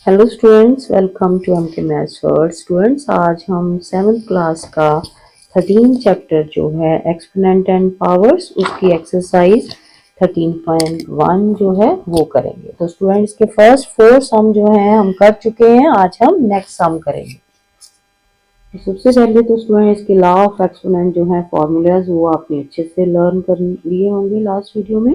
Hello students, welcome to MK Maths World. Students, आज हम 7th class का 13 chapter जो है एक्सपोनेंट एंड पावर्स उसकी एक्सरसाइज 13.1 जो है वो करेंगे। तो स्टूडेंट्स के फर्स्ट 4 सम जो है हम कर चुके हैं, आज हम नेक्स्ट सम करेंगे। तो सबसे पहले तो स्टूडेंट इसके लॉ ऑफ एक्सपोनेंट जो है फॉर्मूलाज वो आपने अच्छे से लर्न कर लिए होंगे लास्ट वीडियो में,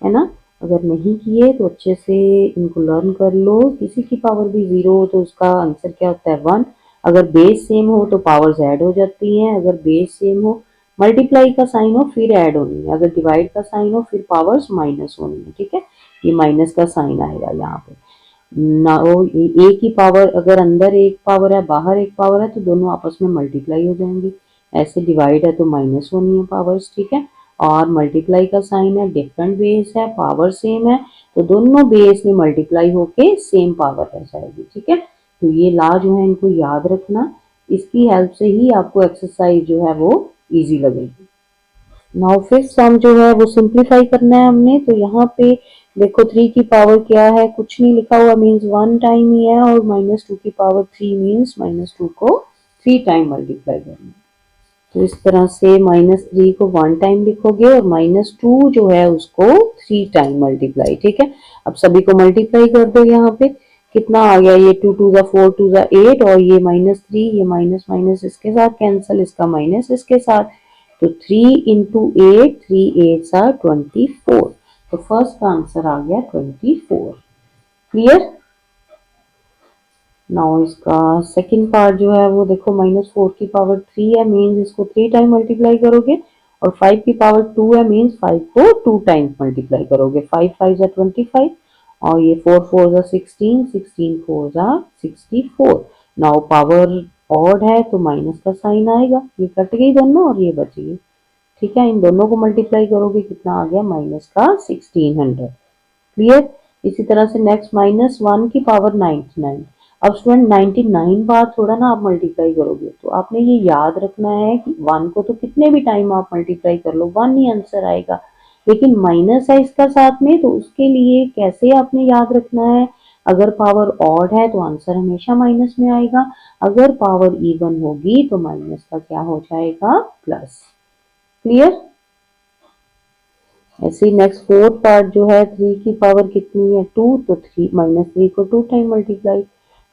है ना। अगर नहीं किए तो अच्छे से इनको लर्न कर लो। किसी की पावर भी 0 हो तो उसका आंसर क्या होता है 1। अगर बेस सेम हो तो पावर्स ऐड हो जाती हैं। अगर बेस सेम हो, मल्टीप्लाई का साइन हो फिर ऐड होनी है। अगर डिवाइड का साइन हो फिर पावर्स माइनस होनी है। ठीक है, ये माइनस का साइन आएगा यहाँ पे ना। वो एक ही पावर, अगर अंदर एक पावर है बाहर एक पावर है तो दोनों आपस में मल्टीप्लाई हो जाएंगी। ऐसे डिवाइड है तो माइनस होनी है पावर्स। ठीक है, और मल्टीप्लाई का साइन है, डिफरेंट बेस है, पावर सेम है तो दोनों बेस में मल्टीप्लाई होके सेम पावर रह जाएगी। ठीक है, तो ये लॉ जो है इनको याद रखना। इसकी हेल्प से ही आपको एक्सरसाइज जो है वो इजी लगेगी। नाउ फिफ्थ सम जो है वो सिंप्लीफाई करना है हमने। तो यहाँ पे देखो 3 की पावर क्या है, कुछ नहीं लिखा हुआ, मीन्स 1 टाइम ही है, और -2 की पावर 3 मीन्स -2 को 3 टाइम मल्टीप्लाई करना है। तो इस तरह से -3 को 1 टाइम लिखोगे और -2 जो है उसको 3 टाइम मल्टीप्लाई। ठीक है, अब सभी को मल्टीप्लाई कर दो। यहाँ पे कितना आ गया, ये 2 2 4 2 8, और ये -3, ये माइनस माइनस इसके साथ कैंसिल, इसका माइनस इसके साथ, तो 3 इंटू 8, 3 8 24। तो फर्स्ट का आंसर आ गया 24। क्लियर। नाउ इसका सेकंड पार्ट जो है वो देखो, -4 की पावर 3 है, मीन्स इसको 3 टाइम मल्टीप्लाई करोगे, और 5 की पावर 2 है, मीन्स 5 को 2 टाइम मल्टीप्लाई करोगे। 5 5 जा 25, और ये 4 4 जा 16, 16 4 जा 64। नाउ पावर ऑड है तो माइनस का साइन आएगा, ये कट गई दोनों और ये बच गई। ठीक है, इन दोनों को मल्टीप्लाई करोगे कितना आ गया, माइनस का 1600। क्लियर। इसी तरह से नेक्स्ट -1 की पावर 99। अब स्टूडेंट 99 बार थोड़ा ना आप मल्टीप्लाई करोगे, तो आपने ये याद रखना है कि 1 को तो कितने भी टाइम आप मल्टीप्लाई कर लो 1 ही आंसर आएगा, लेकिन माइनस है इसका साथ में, तो उसके लिए कैसे आपने याद रखना है। अगर पावर ऑड है तो आंसर हमेशा माइनस में आएगा, अगर पावर इवन होगी तो माइनस का क्या हो जाएगा, प्लस। क्लियर। ऐसे ही नेक्स्ट फोर्थ पार्ट जो है, 3 की पावर कितनी है 2, तो 3 -3 को 2 टाइम मल्टीप्लाई।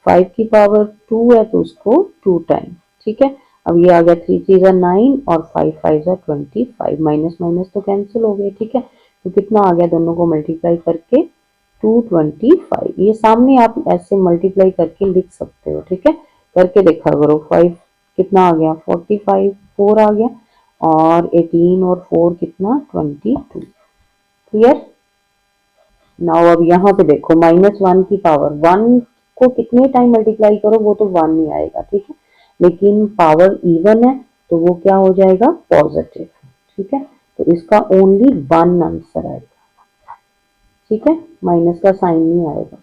5 की पावर 2 है तो उसको 2 टाइम। ठीक है, अब ये आ गया 3 3 जा 9 और 5 5 जा 25, माइनस माइनस तो कैंसिल हो गए। ठीक है, तो कितना आ गया दोनों को मल्टीप्लाई करके 225। ये सामने आप ऐसे मल्टीप्लाई करके लिख सकते हो। ठीक है, करके देखा करो। 5 कितना आ गया 45, 4 आ गया, और 18 और 4 कितना 22। क्लियर। नाउ अब यहाँ पे देखो, -1 की पावर 1 को कितने टाइम मल्टीप्लाई करो वो तो 1 ही आएगा। ठीक है, लेकिन पावर इवन है तो वो क्या हो जाएगा, पॉजिटिव। ठीक है, तो इसका ओनली 1 आंसर आएगा। ठीक है, माइनस का साइन नहीं आएगा।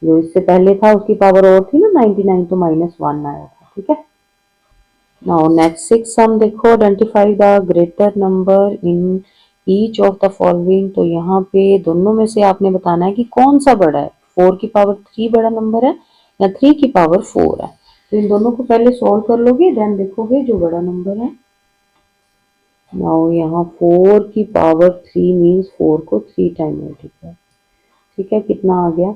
जो इससे पहले था उसकी पावर और थी ना 99, तो -1 आया था। ठीक है, नाउ नेक्स्ट 6 सम देखो, identify the greater number in each of the following. तो यहाँ पे दोनों में से आपने बताना है कि कौन सा बड़ा है, 4 की पावर 3 बड़ा नंबर है या 3 की पावर 4 है। तो इन दोनों को पहले सॉल्व कर लोगे, देन देखोगे जो बड़ा नंबर है। नाउ यहाँ 4 की पावर 3 मीन्स 4 को 3 टाइम मल्टीप्लाई। ठीक है, कितना आ गया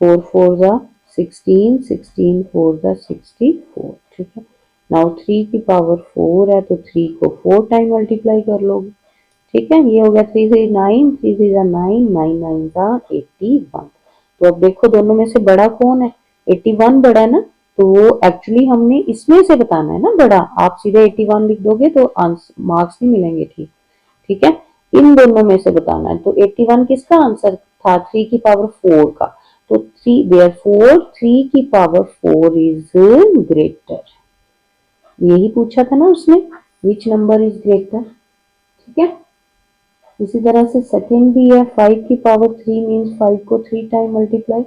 4 4 जा 16, 16 4 जा 64। ठीक है, नाउ 3 की पावर 4 है तो 3 को 4 टाइम मल्टीप्लाई कर लोगे। ठीक है, ये हो गया 3 3 9, 3 3 जा 9, 9 9 जा 81। तो अब देखो दोनों में से बड़ा कौन है, 81 बड़ा है ना, तो वो एक्चुअली हमने इसमें से बताना है ना बड़ा। आप सीधे 81 लिख दोगे तो मार्क्स नहीं मिलेंगे। ठीक, ठीक है, इन दोनों में से बताना है। तो 81 किसका आंसर था, 3 की पावर 4 का। तो 3 देयरफॉर 3 की पावर 4 इज ग्रेटर। यही पूछा था ना उसने, विच नंबर इज ग्रेटर। ठीक है, इसी तरह से सेकंड भी है, 5 की पावर 3 मीन्स 5 को 3 टाइम मल्टीप्लाई।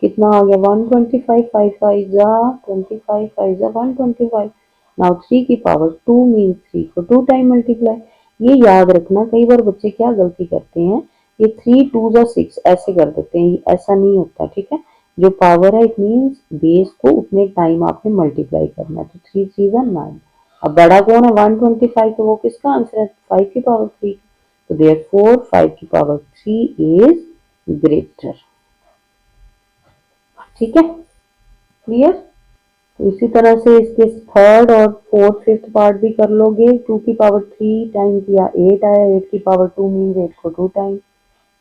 कितना आ गया 125, 5 5 जा 25, 5 जा 125। नाउ 3 की पावर 2 मीन्स 3 को 2 टाइम मल्टीप्लाई। ये याद रखना, कई बार बच्चे क्या गलती करते हैं, ये 3 2 जा 6 ऐसे कर देते हैं, ऐसा नहीं होता। ठीक है, जो पावर है इट मीन्स बेस को उतने टाइम आपने मल्टीप्लाई करना है। तो 3 3 जा 9। अब बड़ा कौन है 125, तो वो किसका आंसर है 5 की पावर 3। तो देयरफॉर 5 की पावर 3 इज ग्रेटर। ठीक है, क्लियर। तो इसी तरह से इसके थर्ड और फोर्थ फिफ्थ पार्ट भी कर लोगे। 2 की पावर 3 टाइम किया 8 आया, 8 की पावर 2 मीन्स 8 को 2 टाइम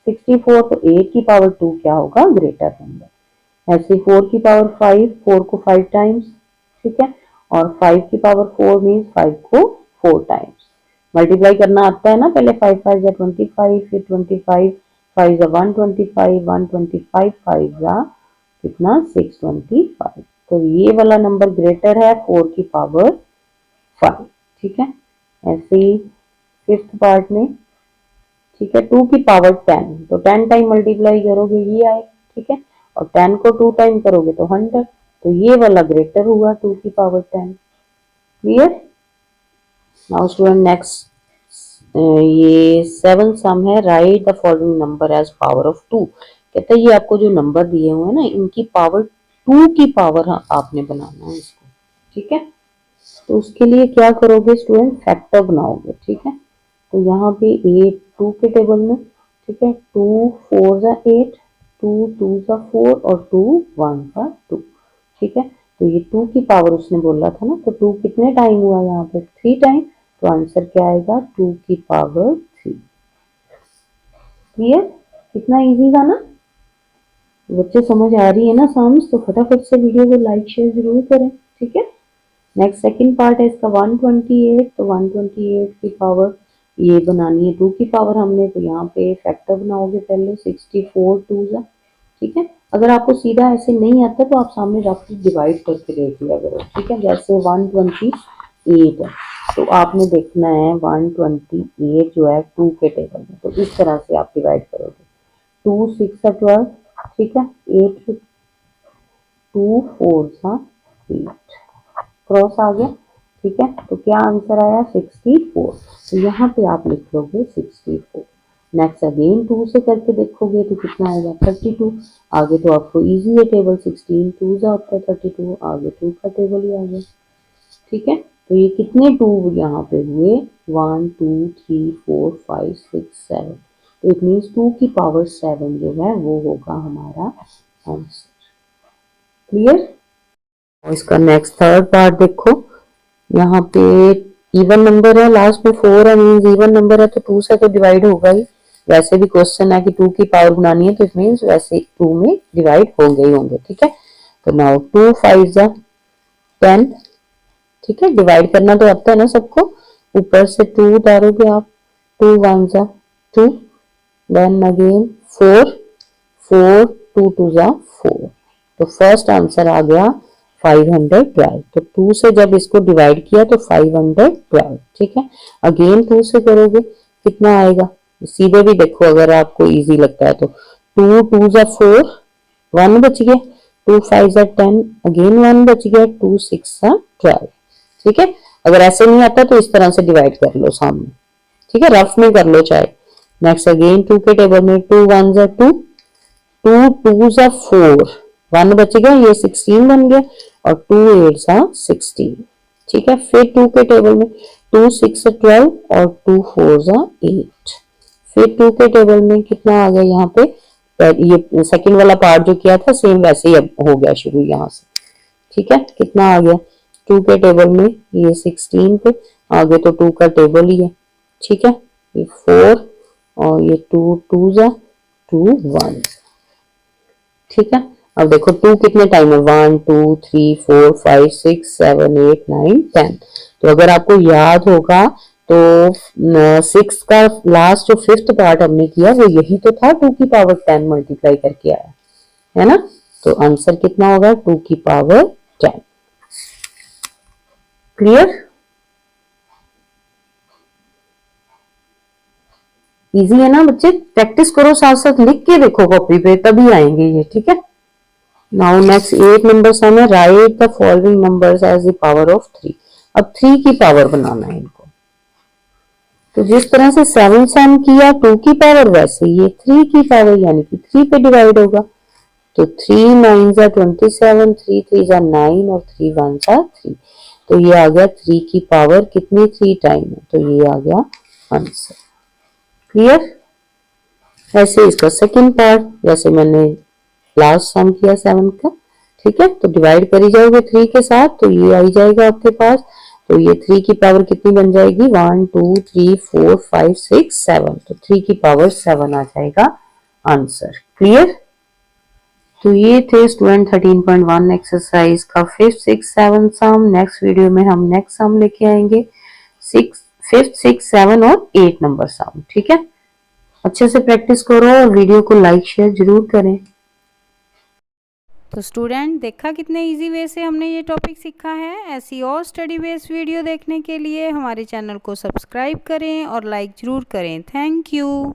64, तो 8 की पावर 2 क्या होगा ग्रेटर नंबर। ऐसे 4 की पावर 5, 4 को 5 टाइम्स, ठीक है, और 5 की पावर 4 मीन्स 5 को 4 टाइम्स। मल्टीप्लाई करना आता है ना, पहले 5 5 जा 25, फिर 25 5 जा 125, 125 5 जा कितना 625। तो ये वाला नंबर ग्रेटर है 4 की पावर 5। ठीक है, ऐसे ही फिफ्थ पार्ट में, ठीक है, 2 की पावर 10, तो 10 टाइम मल्टीप्लाई करोगे ये आएगा। ठीक है, और 10 को 2 टाइम करोगे तो 100, तो ये वाला ग्रेटर हुआ 2 की power 10। Clear. Now student next, ये 7 सम है, write the following number as power of 2। कहते हैं ये आपको जो नंबर दिए हुए हैं ना, इनकी पावर 2 की पावर आपने बनाना है इसको। ठीक है, तो उसके लिए क्या करोगे स्टूडेंट, फैक्टर बनाओगे। ठीक है, तो यहाँ पे 8 2 के टेबल में, ठीक है, 2 4 जा 8, 2 2 जा 4 और 2 1 जा 2। ठीक है, तो ये 2 की पावर उसने बोला था ना, तो 2 कितने टाइम हुआ यहाँ पे 3 टाइम, तो आंसर क्या आएगा 2 की पावर 3। क्लियर, कितना इजी था ना बच्चे, समझ आ रही है ना साम्स, तो फटाफट से वीडियो को लाइक शेयर जरूर करें। ठीक है, नेक्स्ट सेकंड पार्ट है इसका 128, तो 128 की पावर ये बनानी है 2 की पावर हमने, तो यहाँ पे फैक्टर बनाओगे पहले 64 2 जा। ठीक है, अगर आपको सीधा ऐसे नहीं आता तो आप सामने रफली डिवाइड करके देख लिया करो। ठीक है, जैसे 128 है तो आपने देखना है 128 जो है 2 के टेबल में, तो इस तरह से आप डिवाइड करोगे। 2 6 12, ठीक है, 8 2 4 जा 8, क्रॉस आ गया। ठीक है, तो क्या आंसर आया 64, तो यहाँ पे आप लिख लोगे 64। नेक्स्ट अगेन 2 से करके देखोगे तो कितना आएगा 32। आगे तो आपको इजी है टेबल, 16 2 जा होता है 32, आगे 2 का टेबल ही आ गया। ठीक है, तो ये कितने 2 यहाँ पे हुए 1 2 3 4 5 6 7, तो इट मीन्स 2 की पावर 7 जो है वो होगा हमारा आंसर। क्लियर। और इसका नेक्स्ट थर्ड पार्ट देखो, यहाँ पे इवन नंबर है, लास्ट में 4 है, मीन्स इवन नंबर है तो 2 से तो डिवाइड होगा ही। वैसे भी क्वेश्चन है कि 2 की पावर बनानी है, तो इट मीन्स वैसे 2 में डिवाइड होंगे ही होंगे। ठीक है, तो नाउ 2 5 जा 10। ठीक है, डिवाइड करना तो आता है ना सबको, ऊपर से 2 उतारोगे आप, 2 1 जा 2, देन अगेन 4 4 2 2 जा 4, तो फर्स्ट आंसर आ गया 512। तो 2 से जब इसको डिवाइड किया तो 512। ठीक है, अगेन 2 से करोगे कितना आएगा, सीधे भी देखो अगर आपको इजी लगता है तो 2 2 जा 4, 1 बच गया, 2 5 जा 10, अगेन 1 बच गया, 2 6 जा 12। ठीक है, अगर ऐसे नहीं आता तो इस तरह से डिवाइड कर लो सामने। ठीक है, रफ में कर लो चाहे। नेक्स्ट अगेन 2 के टेबल में 2 1 जा 2, 2 2 जा 4, 1 बच गया, ये 16 बन गया, और 2 8 जा 16। ठीक है, फिर 2 के टेबल में 2 6 12 और 2 4 जा 8, फिर 2 के टेबल में कितना आ गया यहाँ पे, ये सेकंड वाला पार्ट जो किया था सेम वैसे ही अब हो गया शुरू यहाँ से। ठीक है, कितना आ गया 2 के टेबल में ये 16 पे, आगे तो 2 का टेबल ही है। ठीक है, ये 4 और ये 2 2 जा 2 1। ठीक है, अब देखो 2 कितने टाइम है 1 2 3 4 5 6 7 8 9 10, तो अगर आपको याद होगा तो 6 का लास्ट जो फिफ्थ पार्ट हमने किया वो यही तो था 2 की पावर 10 मल्टीप्लाई करके आया है ना, तो आंसर कितना होगा 2 की पावर 10। क्लियर, इजी है ना बच्चे, प्रैक्टिस करो साथ साथ, लिख के देखो कॉपी पे तभी आएंगे ये। ठीक है, नाउ नेक्स्ट 8 नंबर सम है, write the following numbers as the power of 3। अब 3 की पावर बनाना है इनको, तो जिस तरह से 7 सम किया 2 की पावर, वैसे ये 3 की पावर यानी कि 3 पे डिवाइड होगा। तो 3 9 जा 27, 3 3 जा 9 और 3 1 जा 3। तो ये आ गया 3 की पावर कितनी 3 टाइम है, तो ये आ गया आंसर। क्लियर। ऐसे इसका सेकंड पार्ट जैसे मैंने लास्ट सम किया 7 का, ठीक है। तो डिवाइड करी जाओगे 3 के साथ, तो ये आई जाएगा आपके पास। तो ये 3 की पावर कितनी बन जाएगी 1 2 3 4 5 6 7, तो 3 की पावर 7 आ जाएगा आंसर। क्लियर। तो ये थे स्टूडेंट 13.1 एक्सरसाइज का 5th 6th 7th सम। नेक्स्ट वीडियो में हम नेक्स्ट सम लेके आएंगे 5th 6th 7 और 8 नंबर सम, ठीक है। अच्छे से प्रैक्टिस करो और वीडियो को लाइक शेयर जरूर करें। तो स्टूडेंट देखा कितने इजी वे से हमने ये टॉपिक सीखा है। ऐसी और स्टडी बेस्ड वीडियो देखने के लिए हमारे चैनल को सब्सक्राइब करें और लाइक ज़रूर करें। Thank you.